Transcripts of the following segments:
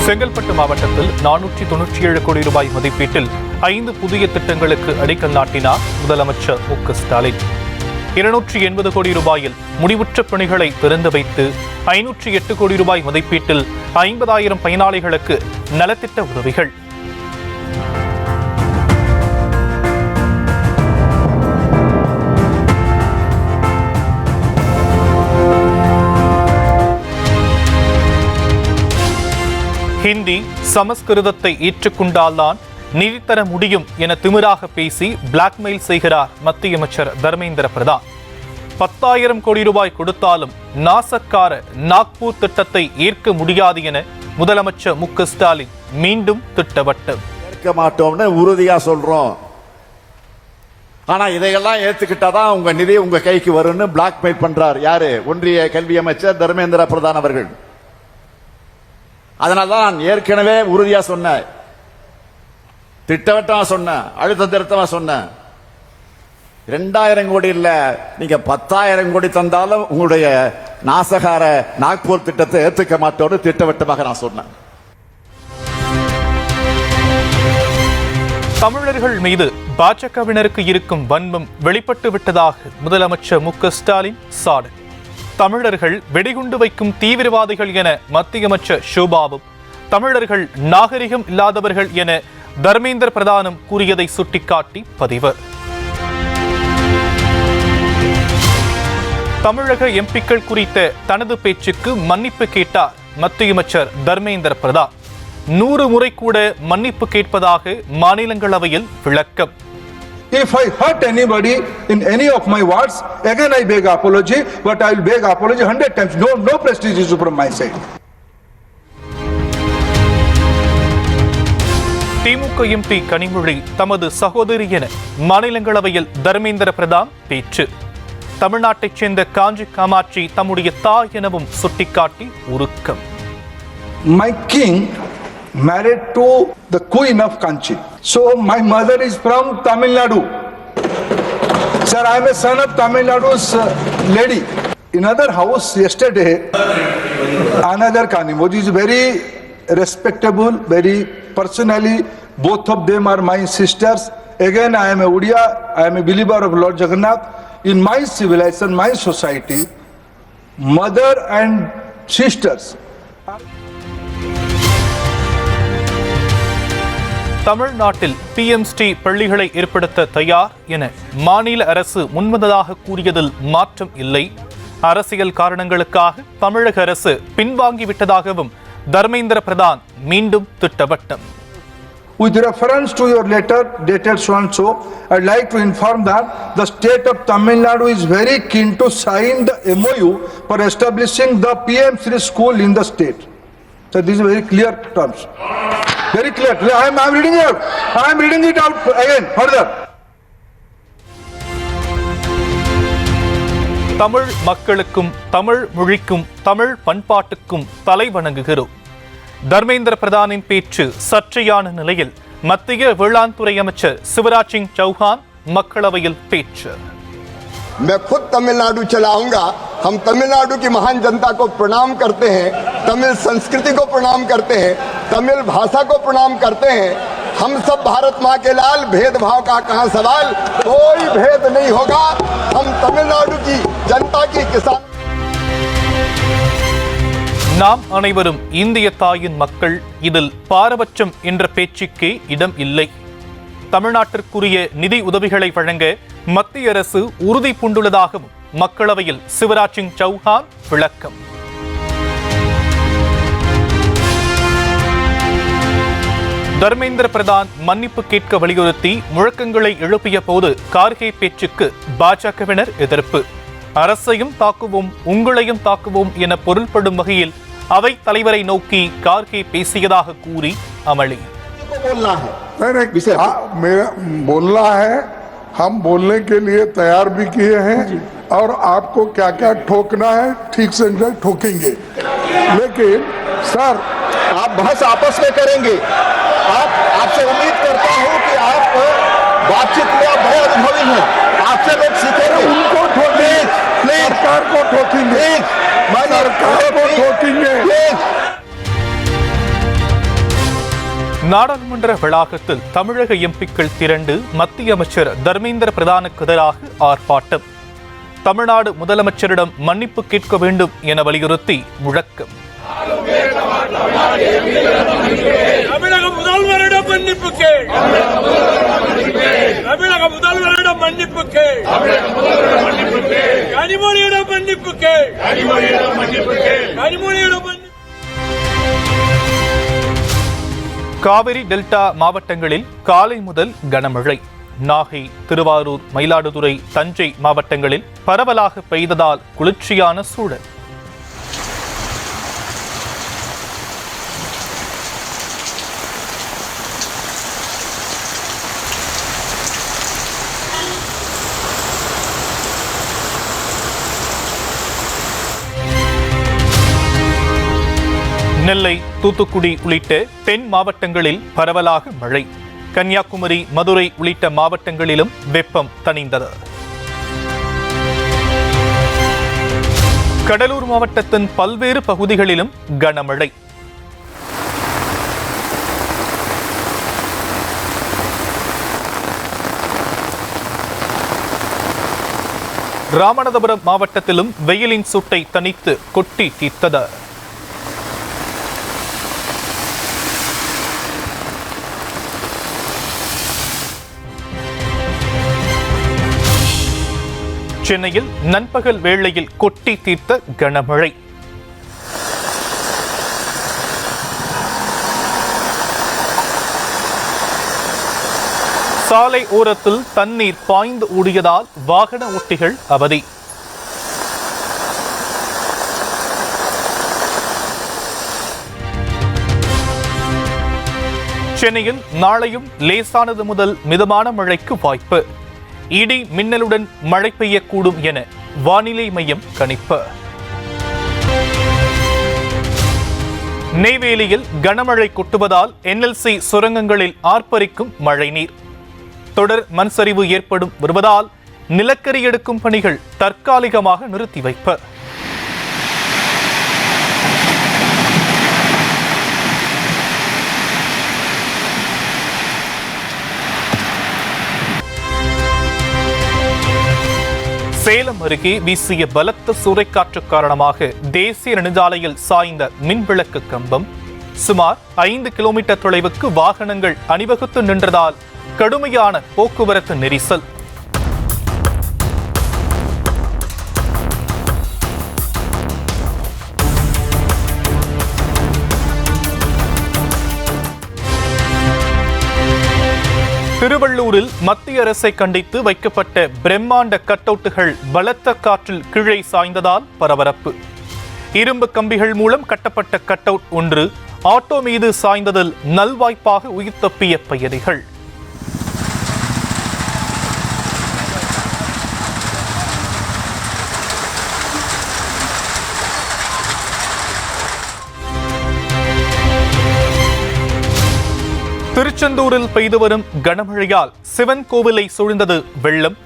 செங்கல்பட்டு மாவட்டத்தில் 497 கோடி ரூபாய் மதிப்பீட்டில் 5 புதிய திட்டங்களுக்கு அடிக்கல் நாட்டினார் முதலமைச்சர் மு.க. ஸ்டாலின். 280 கோடி ரூபாயில் முடிவுற்ற பணிகளை திறந்து வைத்து 508 கோடி ரூபாய் மதிப்பீட்டில் 50,000 பயனாளிகளுக்கு நலத்திட்ட உதவிகள். ஹிந்தி சமஸ்கிருதத்தை ஏற்றுக்கொண்டால்தான் நிதி தர முடியும் என திமிராக பேசி பிளாக்மெயில் செய்கிறார் மத்திய அமைச்சர் தர்மேந்திர பிரதான். 10,000 கோடி ரூபாய் கொடுத்தாலும் நாசக்கார நாக்பூர் திட்டத்தை ஏற்க முடியாது என முதலமைச்சர் மு.க. ஸ்டாலின் மீண்டும் திட்டவட்டம். ஏற்க மாட்டோம்னு உறுதியா சொல்றோம். ஆனா இதையெல்லாம் ஏத்துக்கிட்டாதான் உங்க நிதி உங்க கைக்கு வரும்னு பிளாக்மெயில் பண்றார் யாரு? ஒன்றிய கல்வி அமைச்சர் தர்மேந்திர பிரதான் அவர்கள். அதனால்தான் நான் ஏற்கனவே உறுதியா சொன்னேன், திட்டவட்டமா சொன்னேன், அழுத்த திருத்தமா சொன்னேன். 2,000 கோடி இல்ல, நீங்க 10,000 கோடி தந்தாலும் உங்களுடைய நாசகார நாக்பூர் திட்டத்தை ஏத்துக்க மாட்டோம்னு திட்டவட்டமாக நான் சொன்னேன். தமிழர்கள் மீது பாஜகவினருக்கு இருக்கும் வன்மம் வெளிப்பட்டு விட்டதாக முதலமைச்சர் மு.க. ஸ்டாலின் சாடல். தமிழர்கள் வெடிகுண்டு வைக்கும் தீவிரவாதிகள் என மத்திய அமைச்சர் ஷோபாவும், தமிழர்கள் நாகரிகம் இல்லாதவர்கள் என தர்மேந்திர பிரதானும் கூறியதை சுட்டிக்காட்டி பதிவு. தமிழக எம்பிக்கள் குறித்த தனது பேச்சுக்கு மன்னிப்பு கேட்டார் மத்திய அமைச்சர் தர்மேந்திர பிரதான். 100 முறை கூட மன்னிப்பு கேட்பதாக மாநிலங்களவையில் விளக்கம். If I hurt anybody in any of my words, again I beg apology, but I will beg apology 100 times. No prestige issue from my side. DMK MP Kanimozhi தமது சகோதரி என மாநிலங்களவையில் தர்மேந்திர பிரதான் பேச்சு. தமிழ்நாட்டைச் சேர்ந்த காஞ்சி காமாட்சி தம்முடைய தாய் எனவும் சுட்டிக்காட்டி உருக்கம். My king married to the queen of Kanchi. So my mother is from Tamil Nadu. Sir, I am a son of Tamil Nadu's lady. In other house yesterday, another Kanimoji is very respectable, very personally, both of them are my sisters. Again, I am a Udiya, I am a believer of Lord Jagannath. In my civilization, my society, mother and sisters. தமிழ்நாட்டில் PMC பள்ளிகளை ஏற்படுத்த தயார் என மாநில அரசு முன்வந்ததாக கூறியதில் மாற்றம் இல்லை. அரசியல் காரணங்களுக்காக தமிழக அரசு பின்வாங்கிவிட்டதாகவும் தர்மேந்திர பிரதான் மீண்டும் திட்டவட்டம். With reference to your letter dated so and so, I'd like to inform that the state of Tamil Nadu is very keen to sign the MOU for establishing the PMC school in the state. So these are very clear terms. Very clear. I am reading it out. I am reading it out again further. Tamil மக்களுக்கும் தமிழ் மொழிக்கும் தமிழ் பண்பாட்டுக்கும் தலை வணங்குகிறோம். தர்மேந்திர பிரதானின் பேச்சு சர்ச்சையான நிலையில் மத்திய வேளாண் துறை அமைச்சர் சிவராஜ் சிங் சௌஹான் மக்களவையில் பேச்சு. मैं खुद तमिलनाडु चला आऊंगा. हम तमिलनाडु की महान जनता को प्रणाम करते हैं, तमिल संस्कृति को प्रणाम करते हैं, तमिल भाषा को प्रणाम करते हैं. हम सब भारत माँ के लाल, भेदभाव का कहाँ सवाल, कोई भेद नहीं होगा. हम तमिलनाडु की जनता की किसान. நாம் அனைவரும் இந்திய தாயின் மக்கள், இதில் பாரபட்சம் என்ற பேச்சுக்கே இடம் இல்லை. தமிழ்நாட்டிற்குரிய நிதி உதவிகளை வழங்க மத்திய அரசு உறுதி பூண்டுள்ளதாகவும் மக்களவையில் சிவராஜ் சிங் சௌஹான் விளக்கம். தர்மேந்திர பிரதான் மன்னிப்பு கேட்க வலியுறுத்தி முழக்கங்களை எழுப்பிய போது கார்கே பேச்சுக்கு பாஜகவினர் எதிர்ப்பு. அரசையும் தாக்குவோம், உங்களையும் தாக்குவோம் என பொருள்படும் வகையில் அவை தலைவரை நோக்கி கார்கே பேசியதாக கூறி அமளி. बोलना है, हम बोलने के लिए तैयार भी किए हैं और आपको क्या क्या ठोकना है ठीक से ठोकेंगे. लेकिन सर आप बहस आपस में करेंगे. आपसे उम्मीद करता हूं कि आप बातचीत में बड़े अनुभवी हैं. आपसे लोग सीखेंगे. उनको ठोकेंगे, सरकार को ठोकेंगे, सरकार को ठोकेंगे. நாடாளுமன்ற வளாகத்தில் தமிழக எம்பிக்கள் திரண்டு மத்திய அமைச்சர் தர்மேந்திர பிரதானுக்கு எதிராக ஆர்ப்பாட்டம். தமிழ்நாடு முதலமைச்சரிடம் மன்னிப்பு கேட்க வேண்டும் என வலியுறுத்தி முழக்கம். தமிழக முதல்வரிடம் மன்னிப்பு கேள். தமிழக முதல்வரிடம் மன்னிப்பு கேள். கனிமொழியிடம் மன்னிப்பு கேள். கனிமொழியிடம் மன்னிப்பு. காவிரி டெல்டா மாவட்டங்களில் காலை முதல் கனமழை. நாகை, திருவாரூர், மயிலாடுதுறை, தஞ்சை மாவட்டங்களில் பரவலாக பெய்ததால் குளிர்ச்சியான சூழல். நெல்லை, தூத்துக்குடி உள்ளிட்ட தென் மாவட்டங்களில் பரவலாக மழை. கன்னியாகுமரி, மதுரை உள்ளிட்ட மாவட்டங்களிலும் வெப்பம் தணிந்தது. கடலூர் மாவட்டத்தின் பல்வேறு பகுதிகளிலும் கனமழை. ராமநாதபுரம் மாவட்டத்திலும் வெயிலின் சுட்டை தணித்து கொட்டி தீர்த்தது. சென்னையில் நண்பகல் வேளையில் கொட்டி தீர்த்த கனமழை. சாலை ஓரத்தில் தண்ணீர் பாய்ந்து ஓடியதால் வாகன ஓட்டிகள் அவதி. சென்னையில் நாளையும் லேசானது முதல் மிதமான மழைக்கு வாய்ப்பு. இடி மின்னலுடன் மழை பெய்யக்கூடும் என வானிலை மையம் கணிப்பு. நெய்வேலியில் கனமழை கொட்டுவதால் NLC சுரங்கங்களில் ஆர்ப்பரிக்கும் மழைநீர். தொடர் மண் சரிவு ஏற்படும் வருவதால் நிலக்கரி எடுக்கும் பணிகள் தற்காலிகமாக நிறுத்தி வைப்பு. சேலம் அருகே வீசிய பலத்த சூறைக்காற்று காரணமாக தேசிய நெடுஞ்சாலையில் சாய்ந்த மின்விளக்கு கம்பம். சுமார் 5 கிலோமீட்டர் தொலைவுக்கு வாகனங்கள் அணிவகுத்து நின்றதால் கடுமையான போக்குவரத்து நெரிசல். திருவள்ளூரில் மத்திய அரசை கண்டித்து வைக்கப்பட்ட பிரம்மாண்ட கட்டவுட்டுகள் பலத்த காற்றில் கீழே சாய்ந்ததால் பரபரப்பு. இரும்பு கம்பிகள் மூலம் கட்டப்பட்ட கட்டவுட் ஒன்று ஆட்டோ மீது சாய்ந்ததில் நல்வாய்ப்பாக உயிர் தப்பிய பயணிகள். திருச்செந்தூரில் பெய்து வரும் கனமழையால் சிவன் கோவிலை சூழ்ந்தது வெள்ளம்.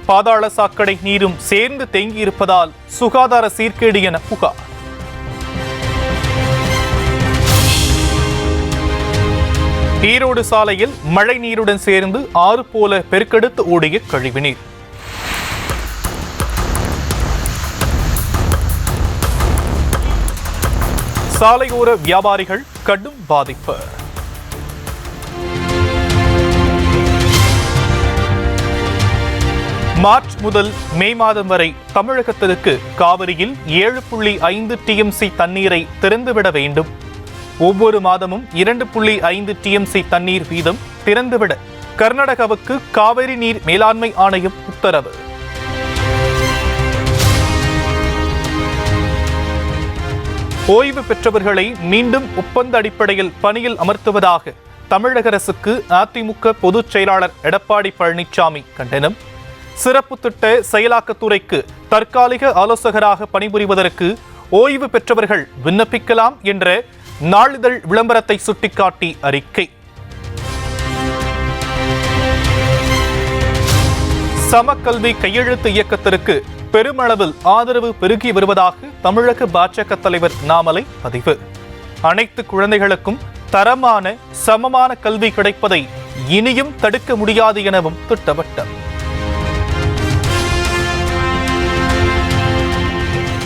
பாதாள சாக்கடை நீரும் சேர்ந்து தேங்கியிருப்பதால் சுகாதார சீர்கேடு என புகார். ஈரோடு சாலையில் மழை நீருடன் சேர்ந்து ஆறு போல பெருக்கெடுத்து ஓடிய கழிவுநீர். சாலையோர வியாபாரிகள் கடும் பாதிப்பு. மார்ச் முதல் மே மாதம் வரை தமிழகத்திற்கு காவிரியில் 7.5 TMC தண்ணீரை திறந்துவிட வேண்டும். ஒவ்வொரு மாதமும் 2.5 TMC தண்ணீர் வீதம் திறந்துவிட கர்நாடகாவுக்கு காவிரி நீர் மேலாண்மை ஆணையம் உத்தரவு. ஓய்வு பெற்றவர்களை மீண்டும் ஒப்பந்த அடிப்படையில் பணியில் அமர்த்துவதாக தமிழக அரசுக்கு அதிமுக பொதுச் செயலாளர் எடப்பாடி பழனிசாமி கண்டனம். சிறப்பு திட்ட செயலாக்கத்துறைக்கு தற்காலிக ஆலோசகராக பணிபுரிவதற்கு ஓய்வு பெற்றவர்கள் விண்ணப்பிக்கலாம் என்ற நாளிதழ் விளம்பரத்தை சுட்டிக்காட்டி அறிக்கை. சமக்கல்வி கையெழுத்து இயக்கத்திற்கு பெருமளவில் ஆதரவு பெருகி வருவதாக தமிழக பாஜக தலைவர் அண்ணாமலை பதிவு. அனைத்து குழந்தைகளுக்கும் தரமான சமமான கல்வி கிடைப்பதை இனியும் தடுக்க முடியாது எனவும் திட்டவட்டம்.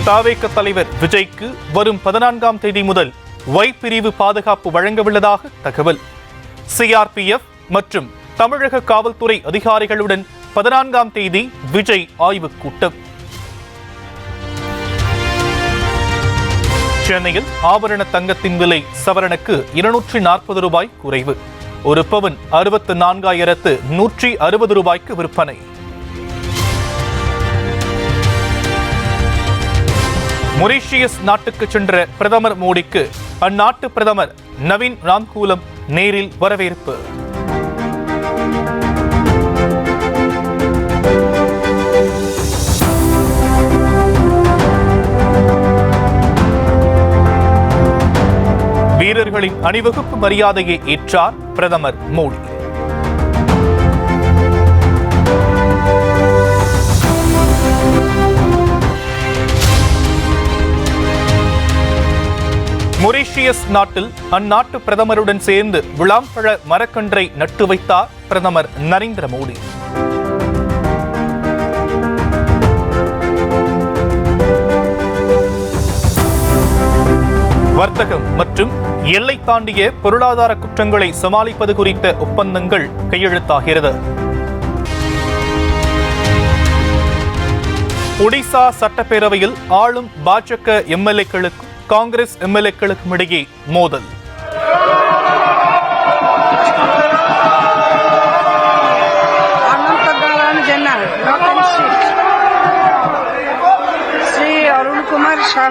தவேக தலைவர் விஜய்க்கு வரும் 14ஆம் தேதி முதல் ஒய் பிரிவு பாதுகாப்பு வழங்கவுள்ளதாக தகவல். சிஆர்பிஎஃப் மற்றும் தமிழக காவல்துறை அதிகாரிகளுடன் 14ஆம் தேதி விஜய் ஆய்வுக் கூட்டம். சென்னையில் ஆபரண தங்கத்தின் விலை சவரனுக்கு 240 ரூபாய் குறைவு. ஒரு பவுன் 64,160 ரூபாய்க்கு விற்பனை. மொரீஷியஸ் நாட்டுக்கு சென்ற பிரதமர் மோடிக்கு அந்நாட்டு பிரதமர் நவீன் ராம்கூலம் நேரில் வரவேற்பு. வீரர்களின் அணிவகுப்பு மரியாதையை ஏற்றார் பிரதமர் மோடி. மொரீஷியஸ் நாட்டில் அந்நாட்டு பிரதமருடன் சேர்ந்து விளாம்பழ மரக்கன்றை நட்டு வைத்தார் பிரதமர் நரேந்திர மோடி. வர்த்தகம் மற்றும் எல்லை தாண்டிய பொருளாதார குற்றங்களை சமாளிப்பது குறித்த ஒப்பந்தங்கள் கையெழுத்தாகிறது. ஒடிசா சட்டப்பேரவையில் ஆளும் பாஜக எம்எல்ஏக்களுக்கும் காங்கிரஸ் எம்எல்ஏக்களுக்கும் இடையே மோதல்.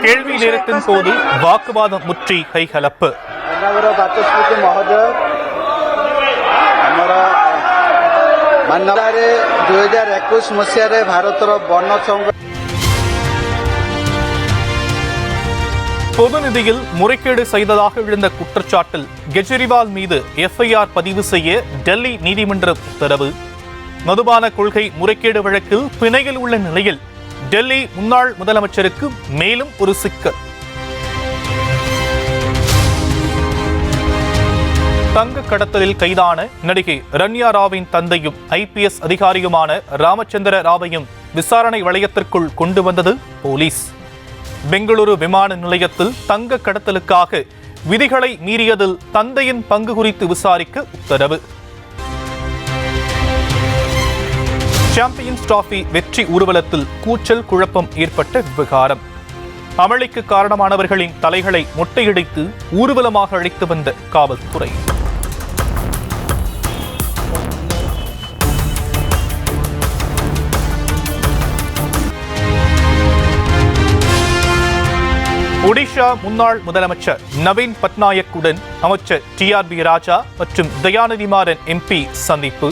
கேள்வி நேரத்தின் போது வாக்குவாதம் முற்றி கைகலப்பு. பொது நிதியில் முறைகேடு செய்ததாக எழுந்த குற்றச்சாட்டில் கெஜ்ரிவால் மீது எஃப்ஐஆர் பதிவு செய்ய டெல்லி நீதிமன்றம் உத்தரவு. மதுபான கொள்கை முறைகேடு வழக்கில் பிணையில் உள்ள நிலையில் டெல்லி முன்னாள் முதலமைச்சருக்கு மேலும் ஒரு சிக்கல். தங்க கடத்தலில் கைதான நடிகை ரன்யா ராவின் தந்தையும் IPS அதிகாரியுமான ராமச்சந்திர ராவையும் விசாரணை வளையத்திற்குள் கொண்டு வந்தது போலீஸ். பெங்களூரு விமான நிலையத்தில் தங்க கடத்தலுக்காக விதிகளை மீறியதில் தந்தையின் பங்கு குறித்து விசாரிக்க உத்தரவு. சாம்பியன்ஸ் டிராபி வெற்றி ஊர்வலத்தில் கூச்சல் குழப்பம் ஏற்பட்ட விவகாரம். அமளிக்கு காரணமானவர்களின் தலைகளை மொட்டையடித்து ஊர்வலமாக அழைத்து வந்த காவல்துறை. ஒடிஷா முன்னாள் முதலமைச்சர் நவீன் பட்நாயக்குடன் அமைச்சர் TRB ராஜா மற்றும் தயாநிதி மாறன் MP சந்திப்பு.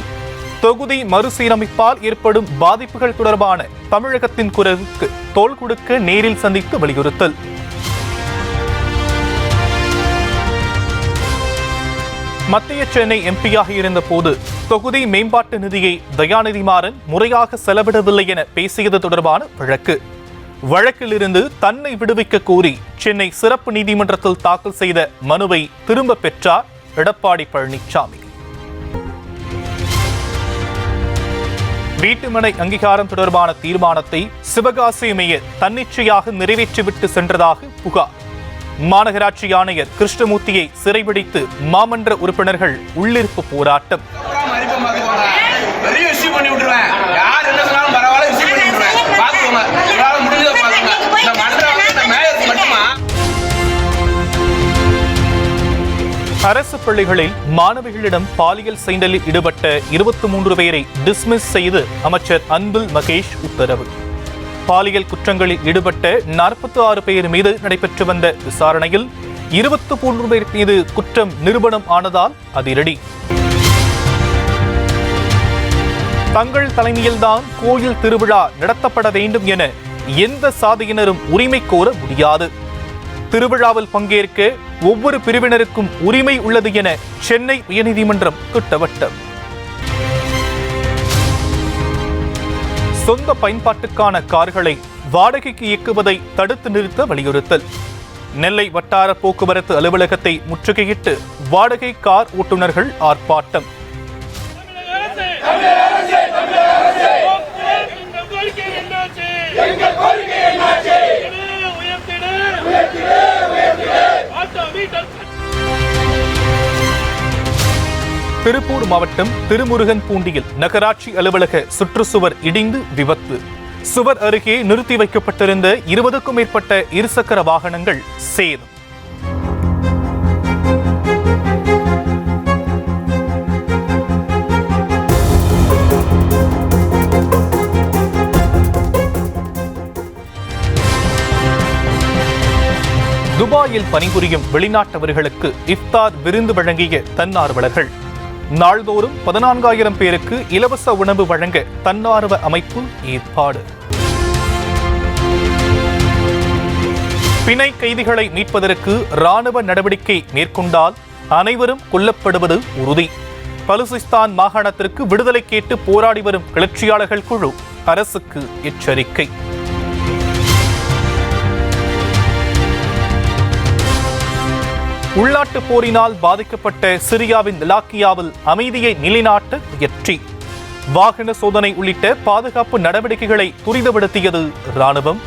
தொகுதி மறுசீரமைப்பால் ஏற்படும் பாதிப்புகள் தொடர்பான தமிழகத்தின் குரலுக்கு தோள் கொடுக்க நேரில் சந்தித்து வலியுறுத்தல். மத்திய சென்னை MP-யாக இருந்த போது தொகுதி மேம்பாட்டு நிதியை தயாநிதி மாறன் முறையாக செலவிடவில்லை என பேசியது தொடர்பான வழக்கு. வழக்கிலிருந்து தன்னை விடுவிக்க கோரி சென்னை சிறப்பு நீதிமன்றத்தில் தாக்கல் செய்த மனுவை திரும்ப பெற்றார் எடப்பாடி பழனிசாமி. வீட்டுமனை அங்கீகாரம் தொடர்பான தீர்மானத்தை சிவகாசி மேயர் தன்னிச்சையாக நிறைவேற்றிவிட்டு சென்றதாக புகார். மாநகராட்சி ஆணையர் கிருஷ்ணமூர்த்தியை சிறைபிடித்து மாமன்ற உறுப்பினர்கள் உள்ளிருப்பு போராட்டம். அரசு பள்ளிகளில் மாணவிகளிடம் பாலியல் சீண்டலில் ஈடுபட்ட 23 பேரை டிஸ்மிஸ் செய்து அமைச்சர் அன்பில் மகேஷ் உத்தரவு. பாலியல் குற்றங்களில் ஈடுபட்ட 46 பேர் மீது நடைபெற்று வந்த விசாரணையில் 23 பேர் மீது குற்றம் நிரூபணம் ஆனதால் அதிரடி. தங்கள் தலைமையில்தான் கோயில் திருவிழா நடத்தப்பட வேண்டும் என எந்த சாதியினரும் உரிமை கோர முடியாது. திருவிழாவில் பங்கேற்க ஒவ்வொரு பிரிவினருக்கும் உரிமை உள்ளது என சென்னை உயர்நீதிமன்றம் திட்டவட்டம். சொந்த பயன்பாட்டுக்கான கார்களை வாடகைக்கு இயக்குவதை தடுத்து நிறுத்த வலியுறுத்தல். நெல்லை வட்டார போக்குவரத்து அலுவலகத்தை முற்றுகையிட்டு வாடகை கார் ஓட்டுநர்கள் ஆர்ப்பாட்டம். திருப்பூர் மாவட்டம் திருமுருகன்பூண்டியில் நகராட்சி அலுவலக சுற்றுச்சுவர் இடிந்து விபத்து. சுவர் அருகே நிறுத்தி வைக்கப்பட்டிருந்த 20க்கும் மேற்பட்ட இருசக்கர வாகனங்கள் சேதம். துபாயில் பணிபுரியும் வெளிநாட்டவர்களுக்கு இஃப்தார் விருந்து வழங்கிய தன்னார்வலர்கள். நாள்தோறும் 14,000 பேருக்கு இலவச உணவு வழங்க தன்னார்வ அமைப்பு ஏற்பாடு. பிணை கைதிகளை மீட்பதற்கு ராணுவ நடவடிக்கை மேற்கொண்டால் அனைவரும் கொல்லப்படுவது உறுதி. பலுசிஸ்தான் மாகாணத்திற்கு விடுதலை கேட்டு போராடி வரும் கிளர்ச்சியாளர்கள் குழு அரசுக்கு எச்சரிக்கை. உள்நாட்டு போரினால் பாதிக்கப்பட்ட சிரியாவின் லாக்கியாவில் அமைதியை நிலைநாட்ட முயற்சி. வாகன சோதனை உள்ளிட்ட பாதுகாப்பு நடவடிக்கைகளை துரிதப்படுத்தியது ராணுவம்.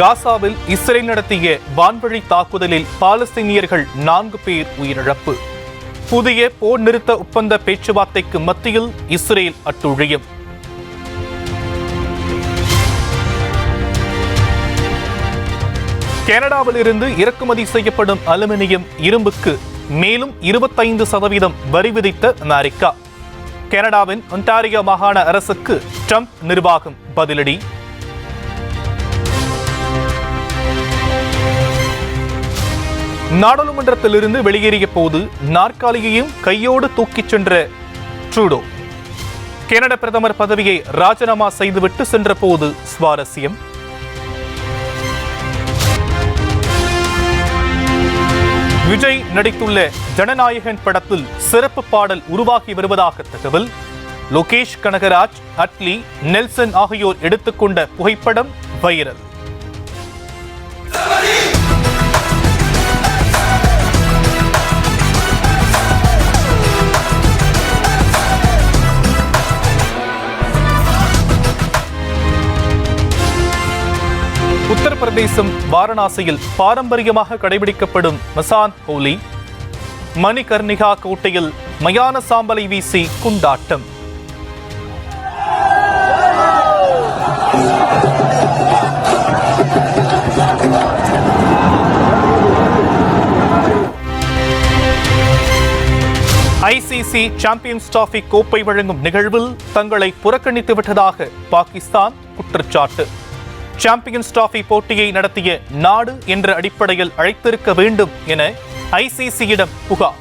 காசாவில் இஸ்ரேல் நடத்திய வான்வழி தாக்குதலில் பாலஸ்தீனியர்கள் 4 பேர் உயிரிழப்பு. புதிய போர் நிறுத்த ஒப்பந்த பேச்சுவார்த்தைக்கு மத்தியில் இஸ்ரேல் அட்டுழியம். கனடாவில் இருந்து இறக்குமதி செய்யப்படும் அலுமினியம், இரும்புக்கு மேலும் 25% வரி விதித்த அமெரிக்கா. கனடாவின் ஒன்டாரியோ மாகாண அரசுக்கு ட்ரம்ப் நிர்வாகம் பதிலடி. நாடாளுமன்றத்திலிருந்து வெளியேறிய போது நாற்காலியையும் கையோடு தூக்கிச் சென்ற ட்ரூடோ. கனடா பிரதமர் பதவியை ராஜினாமா செய்துவிட்டு சென்ற போது சுவாரஸ்யம். விஜய் நடித்துள்ள ஜனநாயகன் படத்தில் சிறப்பு பாடல் உருவாகி வருவதாக தகவல். லோகேஷ் கனகராஜ், அட்லி, நெல்சன் ஆகியோர் எடுத்துக்கொண்ட புகைப்படம் வைரல். உத்தரப்பிரதேசம் வாரணாசியில் பாரம்பரியமாக கடைபிடிக்கப்படும் மசான் ஹோலி. மணிகர்ணிகா கோட்டையில் மயான சாம்பலை வீசி கொண்டாட்டம். ஐசிசி சாம்பியன்ஸ் டிராபி கோப்பை வழங்கும் நிகழ்வில் தங்களை புறக்கணித்து விட்டதாக பாகிஸ்தான் குற்றச்சாட்டு. சாம்பியன்ஸ் டிராபி போட்டியை நடத்திய நாடு என்ற அடிப்படையில் அழைத்திருக்க வேண்டும் என ஐசிசியிடம் புகார்.